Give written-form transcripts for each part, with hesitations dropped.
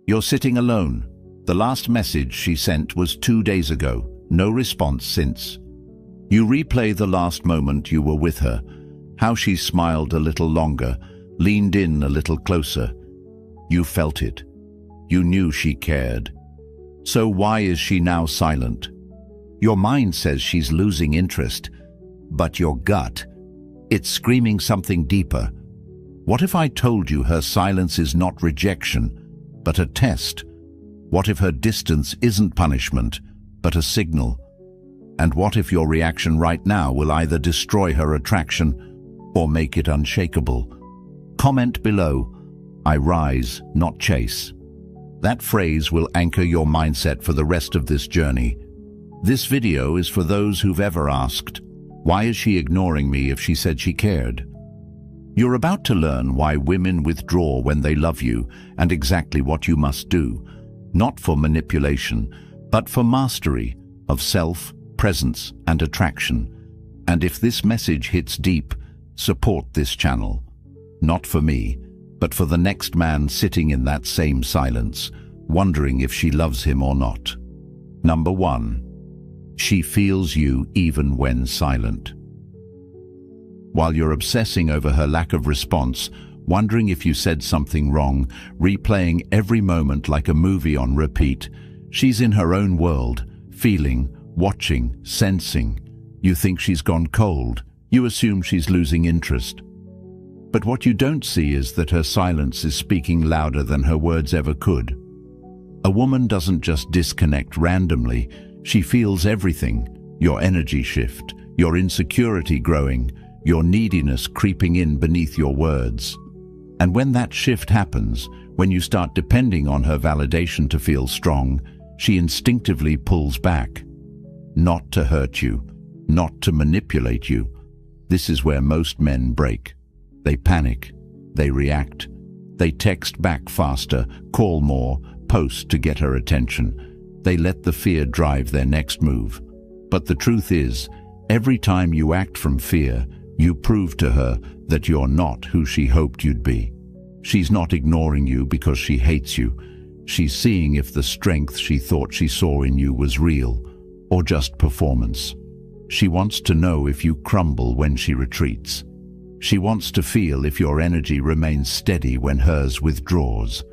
You're sitting alone. The last message she sent was 2 days ago. No response since. You replay the last moment you were with her, how she smiled a little longer, leaned in a little closer. You felt it. You knew she cared. So why is she now silent? Your mind says she's losing interest, but your gut, it's screaming something deeper. What if I told you her silence is not rejection, but a test? What if her distance isn't punishment, but a signal? And what if your reaction right now will either destroy her attraction or make it unshakable? Comment below, I rise, not chase. That phrase will anchor your mindset for the rest of this journey. This video is for those who've ever asked, why is she ignoring me if she said she cared? You're about to learn why women withdraw when they love you and exactly what you must do, not for manipulation, but for mastery of self, presence, and attraction. And if this message hits deep, support this channel. Not for me, but for the next man sitting in that same silence, wondering if she loves him or not. Number 1. She feels you even when silent. While you're obsessing over her lack of response, wondering if you said something wrong, replaying every moment like a movie on repeat, she's in her own world, feeling, watching, sensing. You think she's gone cold. You assume she's losing interest. But what you don't see is that her silence is speaking louder than her words ever could. A woman doesn't just disconnect randomly. She feels everything. Your energy shift, your insecurity growing, your neediness creeping in beneath your words. And when that shift happens, when you start depending on her validation to feel strong, she instinctively pulls back. Not to hurt you, not to manipulate you. This is where most men break. They panic, they react, they text back faster, call more, post to get her attention. They let the fear drive their next move. But the truth is, every time you act from fear, you prove to her that you're not who she hoped you'd be. She's not ignoring you because she hates you. She's seeing if the strength she thought she saw in you was real or just performance. She wants to know if you crumble when she retreats. She wants to feel if your energy remains steady when hers withdraws.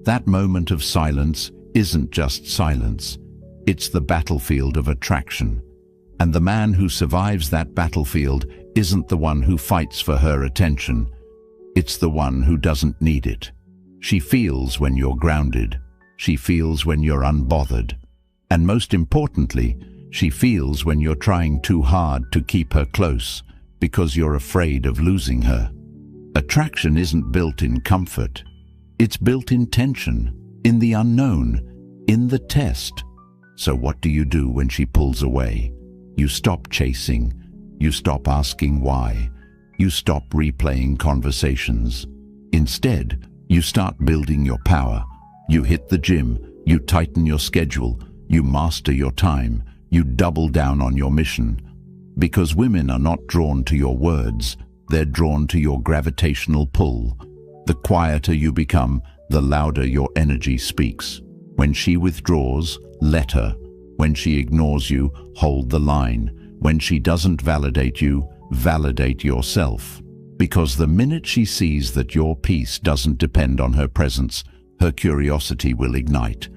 That moment of silence isn't just silence. It's the battlefield of attraction. And the man who survives that battlefield isn't the one who fights for her attention. It's the one who doesn't need it. She feels when you're grounded. She feels when you're unbothered. And most importantly, she feels when you're trying too hard to keep her close because you're afraid of losing her. Attraction isn't built in comfort. It's built in tension, in the unknown, in the test. So what do you do when she pulls away? You stop chasing. You stop asking why. You stop replaying conversations. Instead, you start building your power. You hit the gym. You tighten your schedule. You master your time. You double down on your mission. Because women are not drawn to your words. They're drawn to your gravitational pull. The quieter you become, the louder your energy speaks. When she withdraws, let her. When she ignores you, hold the line. When she doesn't validate you, validate yourself. Because the minute she sees that your peace doesn't depend on her presence, her curiosity will ignite.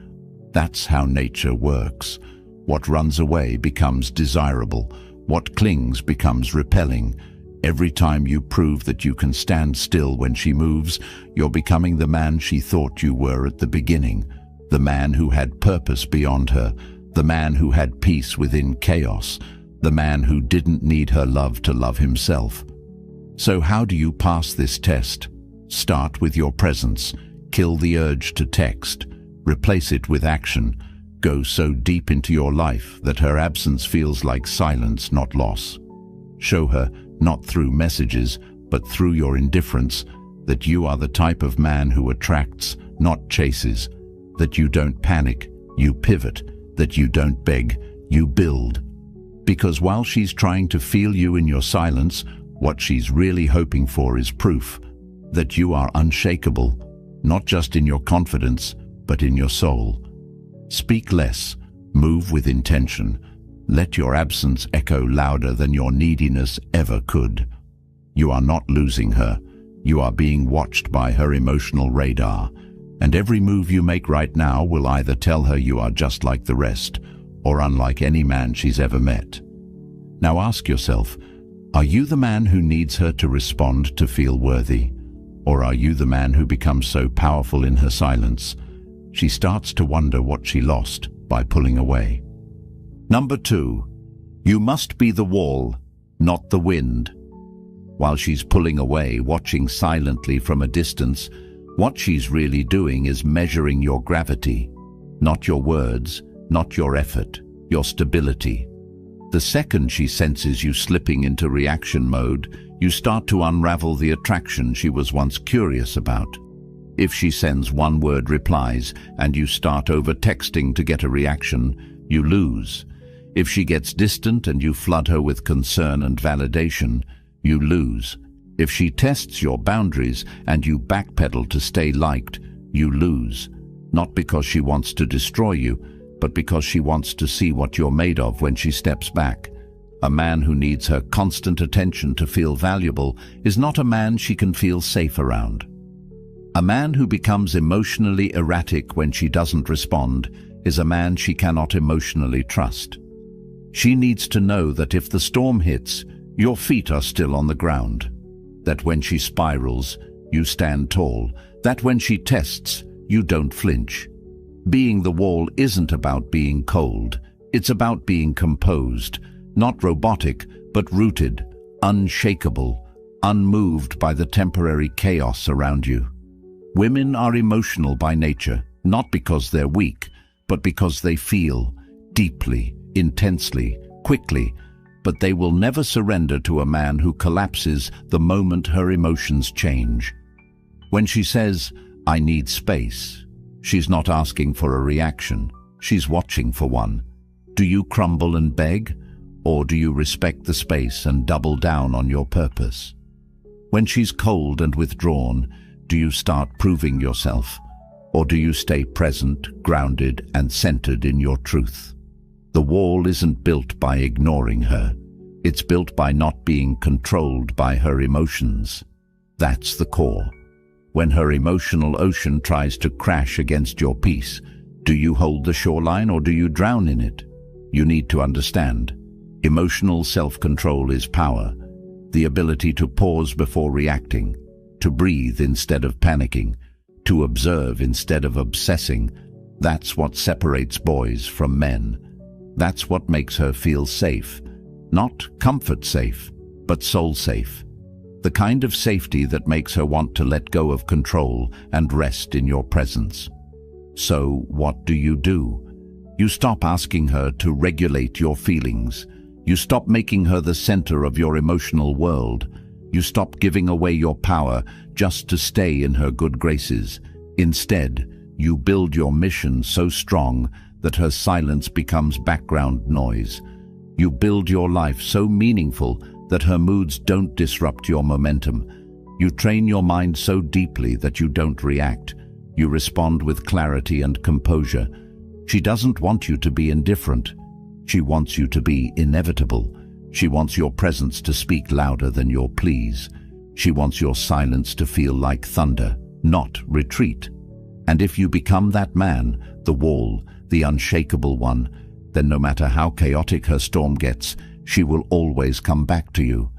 That's how nature works. What runs away becomes desirable. What clings becomes repelling. Every time you prove that you can stand still when she moves, you're becoming the man she thought you were at the beginning. The man who had purpose beyond her. The man who had peace within chaos. The man who didn't need her love to love himself. So how do you pass this test? Start with your presence. Kill the urge to text. Replace it with action. Go so deep into your life that her absence feels like silence, not loss. Show her, not through messages, but through your indifference, that you are the type of man who attracts, not chases. That you don't panic, you pivot. That you don't beg, you build. Because while she's trying to feel you in your silence, what she's really hoping for is proof that you are unshakable, not just in your confidence, but in your soul. Speak less, move with intention. Let your absence echo louder than your neediness ever could. You are not losing her. You are being watched by her emotional radar, and every move you make right now will either tell her you are just like the rest or unlike any man she's ever met. Now ask yourself, are you the man who needs her to respond to feel worthy? Or are you the man who becomes so powerful in her silence, she starts to wonder what she lost by pulling away? Number 2, you must be the wall, not the wind. While she's pulling away, watching silently from a distance, what she's really doing is measuring your gravity, not your words, not your effort, your stability. The second she senses you slipping into reaction mode, you start to unravel the attraction she was once curious about. If she sends one-word replies and you start over-texting to get a reaction, you lose. If she gets distant and you flood her with concern and validation, you lose. If she tests your boundaries and you backpedal to stay liked, you lose. Not because she wants to destroy you, but because she wants to see what you're made of when she steps back. A man who needs her constant attention to feel valuable is not a man she can feel safe around. A man who becomes emotionally erratic when she doesn't respond is a man she cannot emotionally trust. She needs to know that if the storm hits, your feet are still on the ground. That when she spirals, you stand tall. That when she tests, you don't flinch. Being the wall isn't about being cold. It's about being composed, not robotic, but rooted, unshakable, unmoved by the temporary chaos around you. Women are emotional by nature, not because they're weak, but because they feel deeply, intensely, quickly, but they will never surrender to a man who collapses the moment her emotions change. When she says, "I need space," she's not asking for a reaction, she's watching for one. Do you crumble and beg, or do you respect the space and double down on your purpose? When she's cold and withdrawn, do you start proving yourself, or do you stay present, grounded, and centered in your truth? The wall isn't built by ignoring her. It's built by not being controlled by her emotions. That's the core. When her emotional ocean tries to crash against your peace, do you hold the shoreline or do you drown in it? You need to understand. Emotional self-control is power, the ability to pause before reacting, to breathe instead of panicking, to observe instead of obsessing. That's what separates boys from men. That's what makes her feel safe. Not comfort safe, but soul safe. The kind of safety that makes her want to let go of control and rest in your presence. So what do? You stop asking her to regulate your feelings. You stop making her the center of your emotional world. You stop giving away your power just to stay in her good graces. Instead, you build your mission so strong that her silence becomes background noise. You build your life so meaningful that her moods don't disrupt your momentum. You train your mind so deeply that you don't react. You respond with clarity and composure. She doesn't want you to be indifferent. She wants you to be inevitable. She wants your presence to speak louder than your pleas. She wants your silence to feel like thunder, not retreat. And if you become that man, the wall, the unshakable one, then no matter how chaotic her storm gets, she will always come back to you.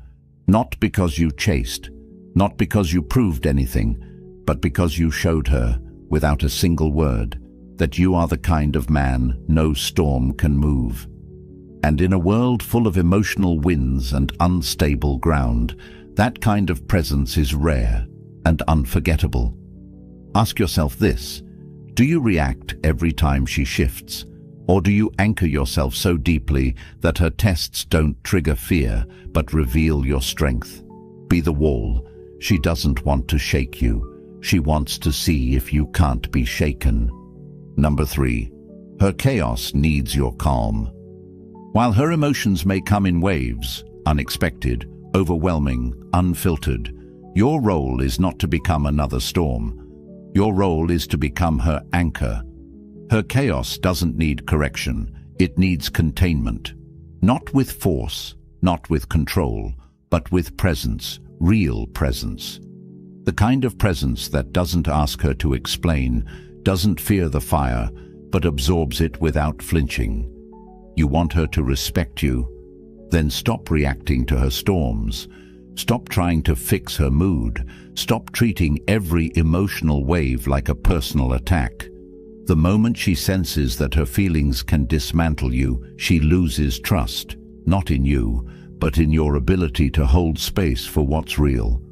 Not because you chased, not because you proved anything, but because you showed her, without a single word, that you are the kind of man no storm can move. And in a world full of emotional winds and unstable ground, that kind of presence is rare and unforgettable. Ask yourself this: do you react every time she shifts? Or do you anchor yourself so deeply that her tests don't trigger fear, but reveal your strength? Be the wall. She doesn't want to shake you. She wants to see if you can't be shaken. Number 3, her chaos needs your calm. While her emotions may come in waves, unexpected, overwhelming, unfiltered, your role is not to become another storm. Your role is to become her anchor. Her chaos doesn't need correction, it needs containment. Not with force, not with control, but with presence, real presence. The kind of presence that doesn't ask her to explain, doesn't fear the fire, but absorbs it without flinching. You want her to respect you? Then stop reacting to her storms. Stop trying to fix her mood. Stop treating every emotional wave like a personal attack. The moment she senses that her feelings can dismantle you, she loses trust, not in you, but in your ability to hold space for what's real.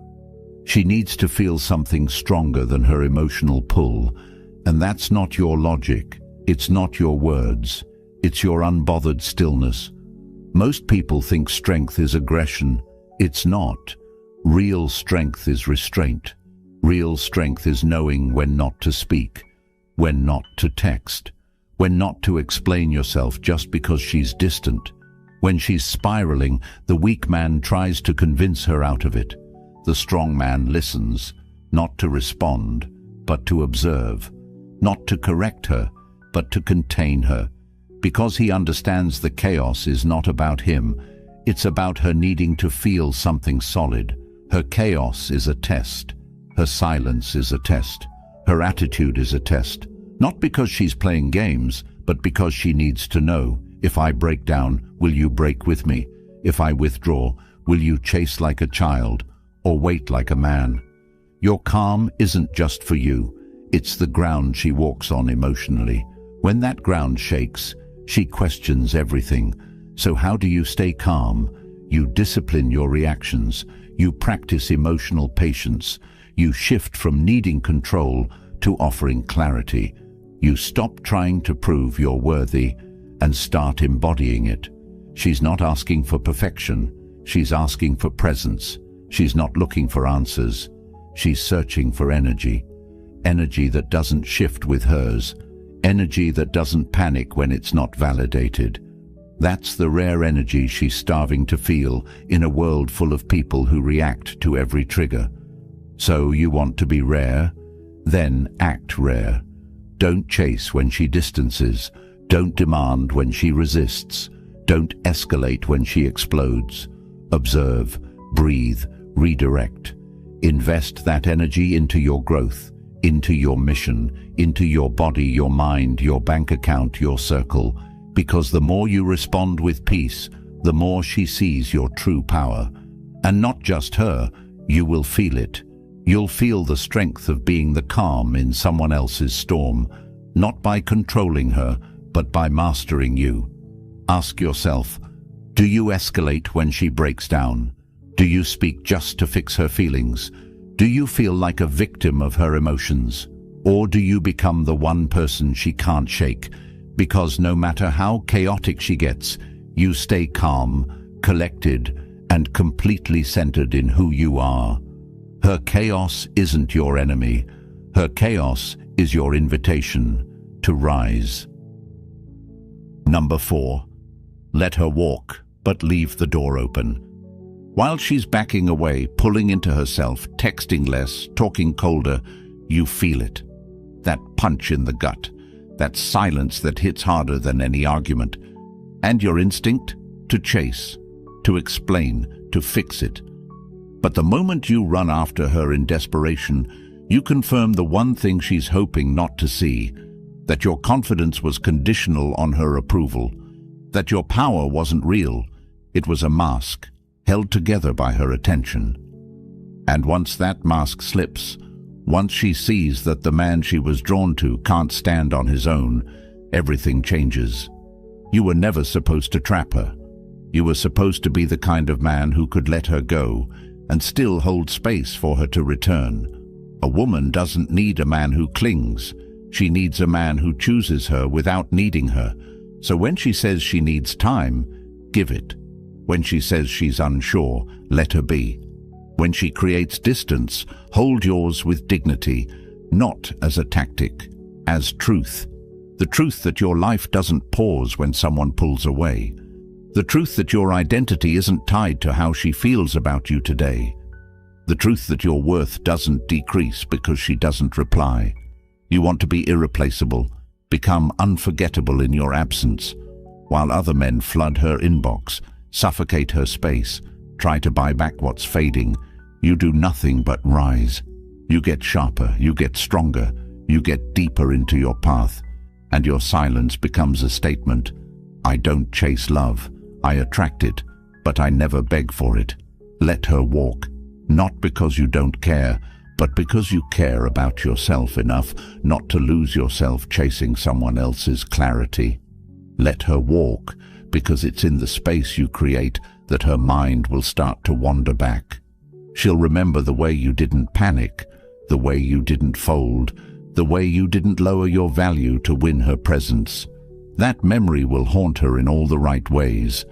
She needs to feel something stronger than her emotional pull, and that's not your logic, it's not your words, it's your unbothered stillness. Most people think strength is aggression. It's not. Real strength is restraint. Real strength is knowing when not to speak, when not to text, when not to explain yourself just because she's distant. When she's spiraling, the weak man tries to convince her out of it. The strong man listens, not to respond, but to observe, not to correct her, but to contain her, because he understands the chaos is not about him, it's about her needing to feel something solid. Her chaos is a test. Her silence is a test. Her attitude is a test. Not because she's playing games, but because she needs to know, if I break down, will you break with me? If I withdraw, will you chase like a child, or wait like a man? Your calm isn't just for you. It's the ground she walks on emotionally. When that ground shakes, she questions everything. So how do you stay calm? You discipline your reactions. You practice emotional patience. You shift from needing control to offering clarity. You stop trying to prove you're worthy and start embodying it. She's not asking for perfection. She's asking for presence. She's not looking for answers. She's searching for energy. Energy that doesn't shift with hers. Energy that doesn't panic when it's not validated. That's the rare energy she's starving to feel in a world full of people who react to every trigger. So you want to be rare? Then act rare. Don't chase when she distances. Don't demand when she resists. Don't escalate when she explodes. Observe, breathe, redirect. Invest that energy into your growth, into your mission, into your body, your mind, your bank account, your circle. Because the more you respond with peace, the more she sees your true power. And not just her, you will feel it. You'll feel the strength of being the calm in someone else's storm, not by controlling her, but by mastering you. Ask yourself, do you escalate when she breaks down? Do you speak just to fix her feelings? Do you feel like a victim of her emotions? Or do you become the one person she can't shake? Because no matter how chaotic she gets, you stay calm, collected, and completely centered in who you are. Her chaos isn't your enemy. Her chaos is your invitation to rise. Number 4. Let her walk, but leave the door open. While she's backing away, pulling into herself, texting less, talking colder, you feel it. That punch in the gut. That silence that hits harder than any argument. And your instinct? To chase, to explain, to fix it. But the moment you run after her in desperation, you confirm the one thing she's hoping not to see, that your confidence was conditional on her approval, that your power wasn't real, it was a mask, held together by her attention. And once that mask slips, once she sees that the man she was drawn to can't stand on his own, everything changes. You were never supposed to trap her. You were supposed to be the kind of man who could let her go and still hold space for her to return. A woman doesn't need a man who clings. She needs a man who chooses her without needing her. So when she says she needs time, give it. When she says she's unsure, let her be. When she creates distance, hold yours with dignity, not as a tactic, as truth. The truth that your life doesn't pause when someone pulls away. The truth that your identity isn't tied to how she feels about you today. The truth that your worth doesn't decrease because she doesn't reply. You want to be irreplaceable, become unforgettable in your absence, while other men flood her inbox, suffocate her space, try to buy back what's fading. You do nothing but rise. You get sharper, you get stronger, you get deeper into your path, and your silence becomes a statement. I don't chase love, I attract it, but I never beg for it. Let her walk, not because you don't care, but because you care about yourself enough not to lose yourself chasing someone else's clarity. Let her walk, because it's in the space you create that her mind will start to wander back. She'll remember the way you didn't panic, the way you didn't fold, the way you didn't lower your value to win her presence. That memory will haunt her in all the right ways.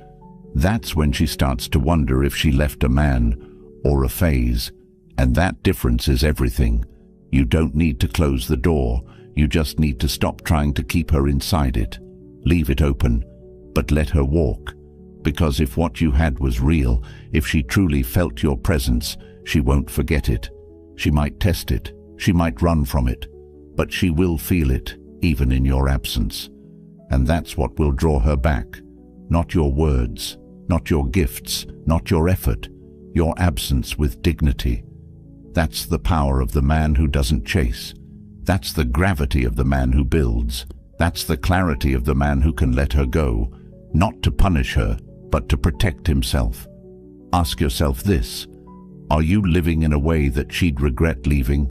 That's when she starts to wonder if she left a man or a phase. And that difference is everything. You don't need to close the door. You just need to stop trying to keep her inside it. Leave it open, but let her walk. Because if what you had was real, if she truly felt your presence, she won't forget it. She might test it. She might run from it. But she will feel it, even in your absence. And that's what will draw her back. Not your words, not your gifts, not your effort. Your absence with dignity. That's the power of the man who doesn't chase. That's the gravity of the man who builds. That's the clarity of the man who can let her go, not to punish her, but to protect himself. Ask yourself this: are you living in a way that she'd regret leaving?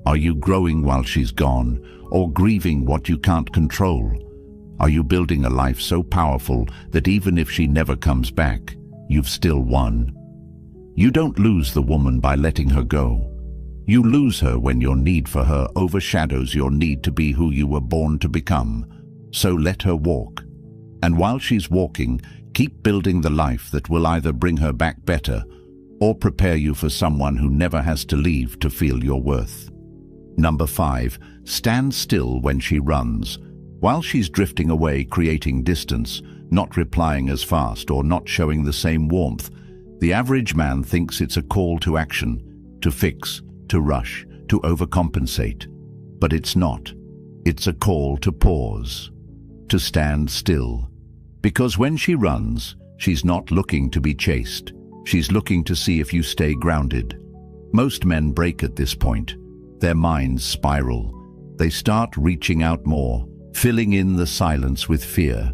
Are you growing while she's gone, or grieving what you can't control? Are you building a life so powerful that even if she never comes back, you've still won? You don't lose the woman by letting her go. You lose her when your need for her overshadows your need to be who you were born to become. So let her walk. And while she's walking, keep building the life that will either bring her back better or prepare you for someone who never has to leave to feel your worth. Number 5, stand still when she runs. While she's drifting away, creating distance, not replying as fast or not showing the same warmth, the average man thinks it's a call to action, to fix, to rush, to overcompensate. But it's not. It's a call to pause, to stand still. Because when she runs, she's not looking to be chased. She's looking to see if you stay grounded. Most men break at this point. Their minds spiral. They start reaching out more, filling in the silence with fear.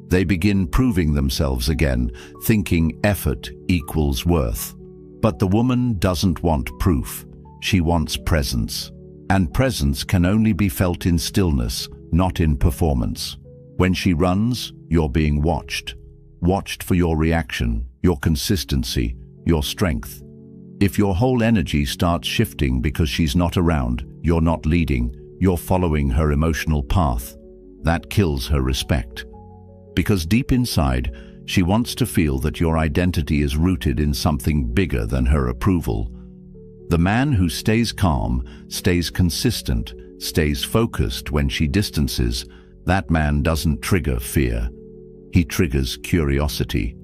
They begin proving themselves again, thinking effort equals worth. But the woman doesn't want proof. She wants presence. And presence can only be felt in stillness, not in performance. When she runs, you're being watched. Watched for your reaction, your consistency, your strength. If your whole energy starts shifting because she's not around, you're not leading, you're following her emotional path. That kills her respect. Because deep inside, she wants to feel that your identity is rooted in something bigger than her approval. The man who stays calm, stays consistent, stays focused when she distances, that man doesn't trigger fear. He triggers curiosity.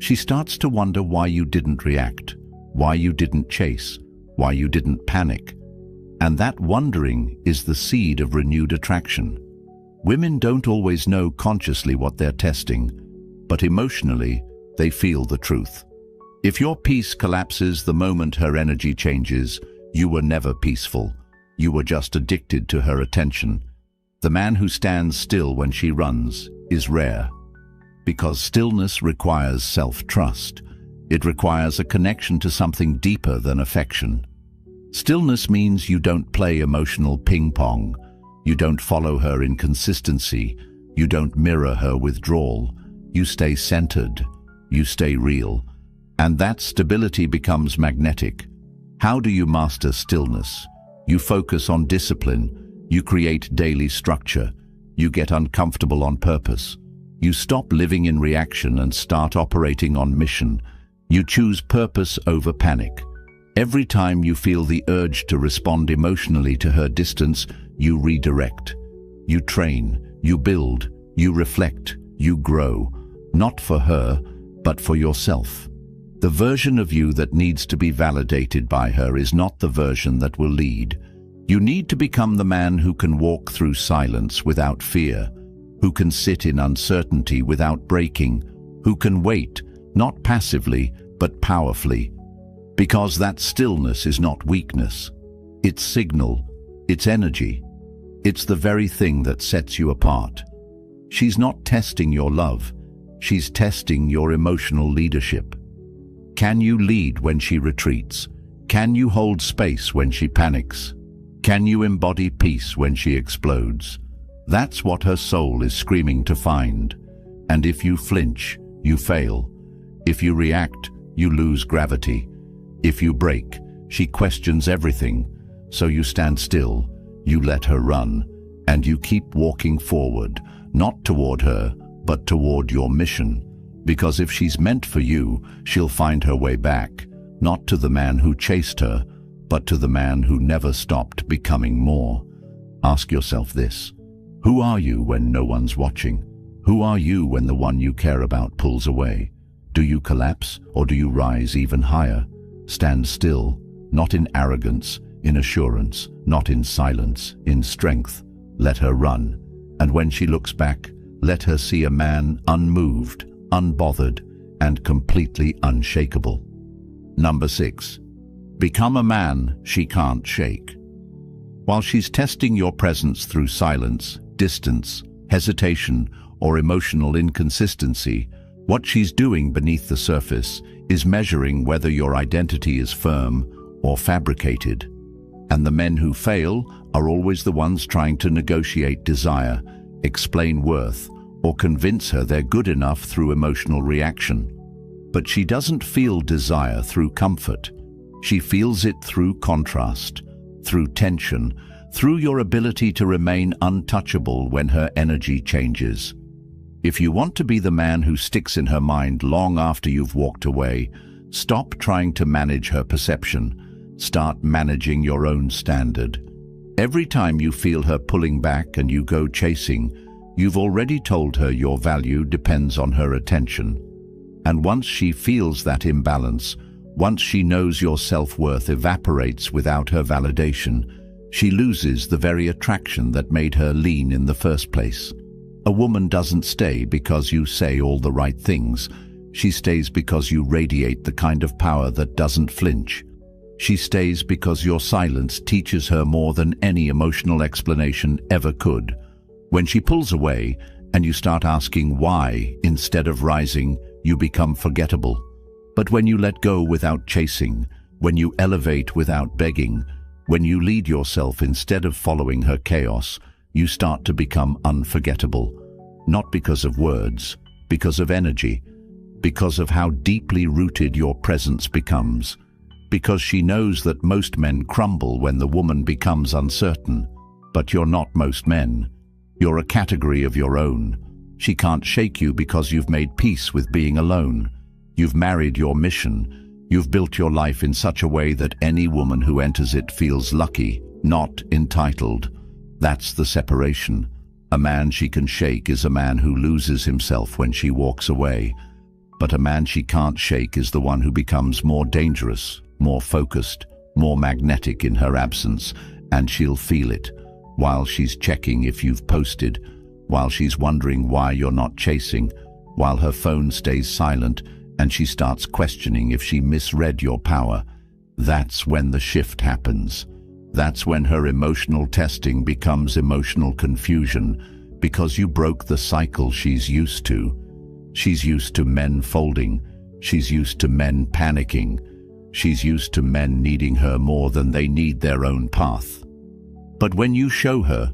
She starts to wonder why you didn't react, why you didn't chase, why you didn't panic. And that wondering is the seed of renewed attraction. Women don't always know consciously what they're testing, but emotionally, they feel the truth. If your peace collapses the moment her energy changes, you were never peaceful. You were just addicted to her attention. The man who stands still when she runs is rare, because stillness requires self-trust. It requires a connection to something deeper than affection. Stillness means you don't play emotional ping-pong. You don't follow her inconsistency. You don't mirror her withdrawal. You stay centered. You stay real. And that stability becomes magnetic. How do you master stillness? You focus on discipline. You create daily structure. You get uncomfortable on purpose. You stop living in reaction and start operating on mission. You choose purpose over panic. Every time you feel the urge to respond emotionally to her distance, you redirect. You train, you build, you reflect, you grow. Not for her, but for yourself. The version of you that needs to be validated by her is not the version that will lead. You need to become the man who can walk through silence without fear, who can sit in uncertainty without breaking, who can wait, not passively, but powerfully. Because that stillness is not weakness. It's signal, it's energy. It's the very thing that sets you apart. She's not testing your love, she's testing your emotional leadership. Can you lead when she retreats? Can you hold space when she panics? Can you embody peace when she explodes? That's what her soul is screaming to find. And if you flinch, you fail. If you react, you lose gravity. If you break, she questions everything. So you stand still, you let her run, and you keep walking forward, not toward her, but toward your mission. Because if she's meant for you, she'll find her way back, not to the man who chased her, but to the man who never stopped becoming more. Ask yourself this: who are you when no one's watching? Who are you when the one you care about pulls away? Do you collapse, or do you rise even higher? Stand still, not in arrogance, in assurance, not in silence, in strength. Let her run, and when she looks back, let her see a man unmoved, unbothered, and completely unshakable. Number 6. Become a man she can't shake. While she's testing your presence through silence, distance, hesitation, or emotional inconsistency, what she's doing beneath the surface is measuring whether your identity is firm or fabricated. And the men who fail are always the ones trying to negotiate desire, explain worth, or convince her they're good enough through emotional reaction. But she doesn't feel desire through comfort. She feels it through contrast, through tension, through your ability to remain untouchable when her energy changes. If you want to be the man who sticks in her mind long after you've walked away, stop trying to manage her perception. Start managing your own standard. Every time you feel her pulling back and you go chasing, you've already told her your value depends on her attention. And once she feels that imbalance, once she knows your self-worth evaporates without her validation, she loses the very attraction that made her lean in the first place. A woman doesn't stay because you say all the right things. She stays because you radiate the kind of power that doesn't flinch. She stays because your silence teaches her more than any emotional explanation ever could. When she pulls away and you start asking why instead of rising, you become forgettable. But when you let go without chasing, when you elevate without begging, when you lead yourself instead of following her chaos, you start to become unforgettable. Not because of words, because of energy, because of how deeply rooted your presence becomes. Because she knows that most men crumble when the woman becomes uncertain. But you're not most men. You're a category of your own. She can't shake you because you've made peace with being alone. You've married your mission. You've built your life in such a way that any woman who enters it feels lucky, not entitled. That's the separation. A man she can shake is a man who loses himself when she walks away. But a man she can't shake is the one who becomes more dangerous, more focused, more magnetic in her absence, and she'll feel it, while she's checking if you've posted, while she's wondering why you're not chasing, while her phone stays silent and she starts questioning if she misread your power. That's when the shift happens. That's when her emotional testing becomes emotional confusion, because you broke the cycle she's used to. She's used to men folding. She's used to men panicking. She's used to men needing her more than they need their own path. But when you show her,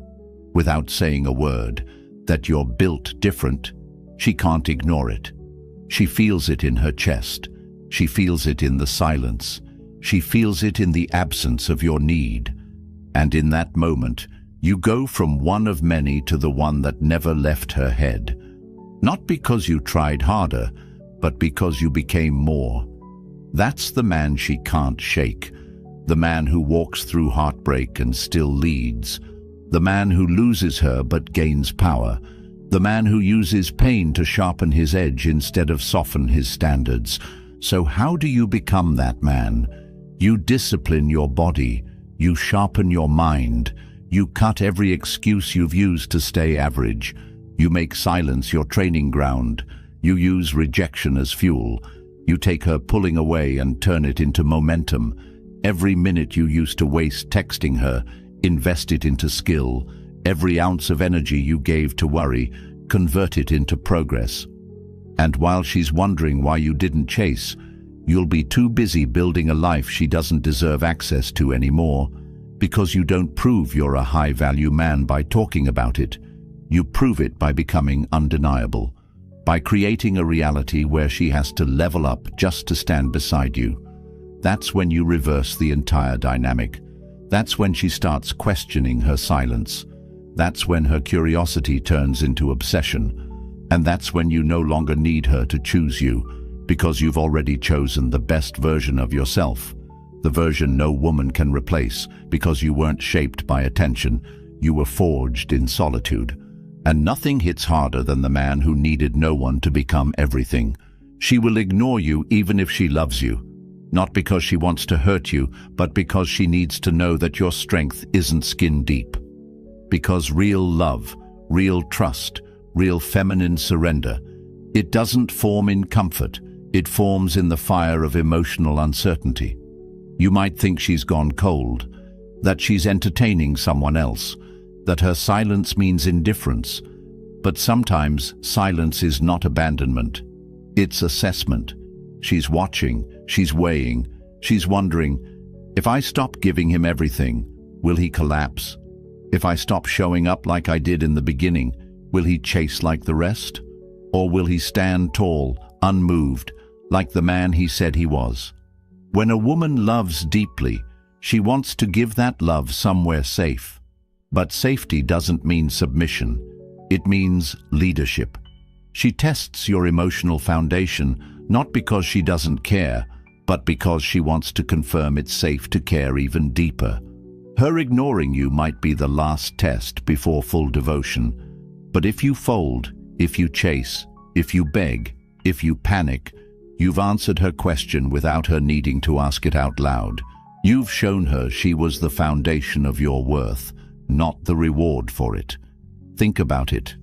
without saying a word, that you're built different, she can't ignore it. She feels it in her chest. She feels it in the silence. She feels it in the absence of your need. And in that moment, you go from one of many to the one that never left her head. Not because you tried harder, but because you became more. That's the man she can't shake. The man who walks through heartbreak and still leads. The man who loses her but gains power. The man who uses pain to sharpen his edge instead of soften his standards. So how do you become that man? You discipline your body, you sharpen your mind, you cut every excuse you've used to stay average, you make silence your training ground, you use rejection as fuel, you take her pulling away and turn it into momentum. Every minute you used to waste texting her, invest it into skill. Every ounce of energy you gave to worry, convert it into progress. And while she's wondering why you didn't chase, you'll be too busy building a life she doesn't deserve access to anymore, because you don't prove you're a high-value man by talking about it. You prove it by becoming undeniable, by creating a reality where she has to level up just to stand beside you. That's when you reverse the entire dynamic. That's when she starts questioning her silence. That's when her curiosity turns into obsession. And that's when you no longer need her to choose you, because you've already chosen the best version of yourself. The version no woman can replace, because you weren't shaped by attention, you were forged in solitude. And nothing hits harder than the man who needed no one to become everything. She will ignore you even if she loves you. Not because she wants to hurt you, but because she needs to know that your strength isn't skin deep. Because real love, real trust, real feminine surrender, it doesn't form in comfort, it forms in the fire of emotional uncertainty. You might think she's gone cold, that she's entertaining someone else, that her silence means indifference. But sometimes silence is not abandonment, it's assessment. She's watching, she's weighing, she's wondering, if I stop giving him everything, will he collapse? If I stop showing up like I did in the beginning, will he chase like the rest? Or will he stand tall, unmoved, like the man he said he was? When a woman loves deeply, she wants to give that love somewhere safe. But safety doesn't mean submission. It means leadership. She tests your emotional foundation, not because she doesn't care, but because she wants to confirm it's safe to care even deeper. Her ignoring you might be the last test before full devotion. But if you fold, if you chase, if you beg, if you panic, you've answered her question without her needing to ask it out loud. You've shown her she was the foundation of your worth, not the reward for it. Think about it.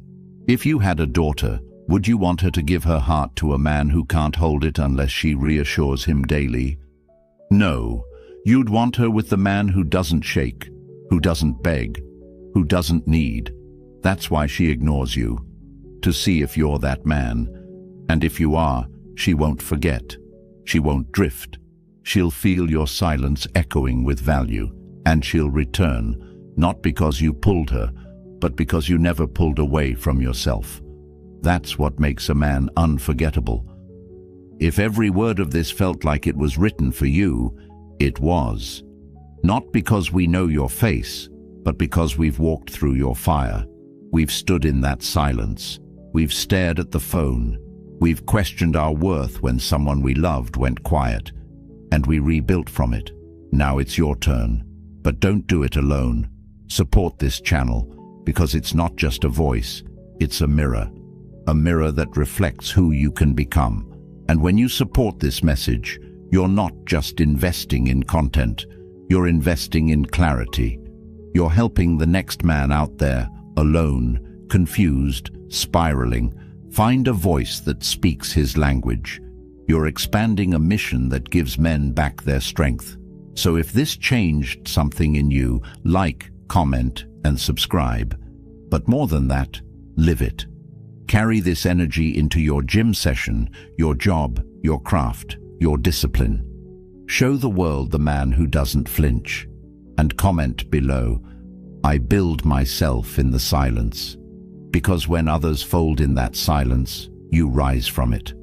If you had a daughter, would you want her to give her heart to a man who can't hold it unless she reassures him daily? No, you'd want her with the man who doesn't shake, who doesn't beg, who doesn't need. That's why she ignores you, to see if you're that man. And if you are, she won't forget. She won't drift. She'll feel your silence echoing with value, and she'll return, not because you pulled her, but because you never pulled away from yourself. That's what makes a man unforgettable. If every word of this felt like it was written for you, it was. Not because we know your face, but because we've walked through your fire. We've stood in that silence. We've stared at the phone. We've questioned our worth when someone we loved went quiet. And we rebuilt from it. Now it's your turn. But don't do it alone. Support this channel, because it's not just a voice, it's a mirror that reflects who you can become. And when you support this message, you're not just investing in content, you're investing in clarity. You're helping the next man out there, alone, confused, spiraling, find a voice that speaks his language. You're expanding a mission that gives men back their strength. So if this changed something in you, like, comment, and subscribe. But more than that, live it. Carry this energy into your gym session, your job, your craft, your discipline. Show the world the man who doesn't flinch. And comment below, I build myself in the silence. Because when others fold in that silence, you rise from it.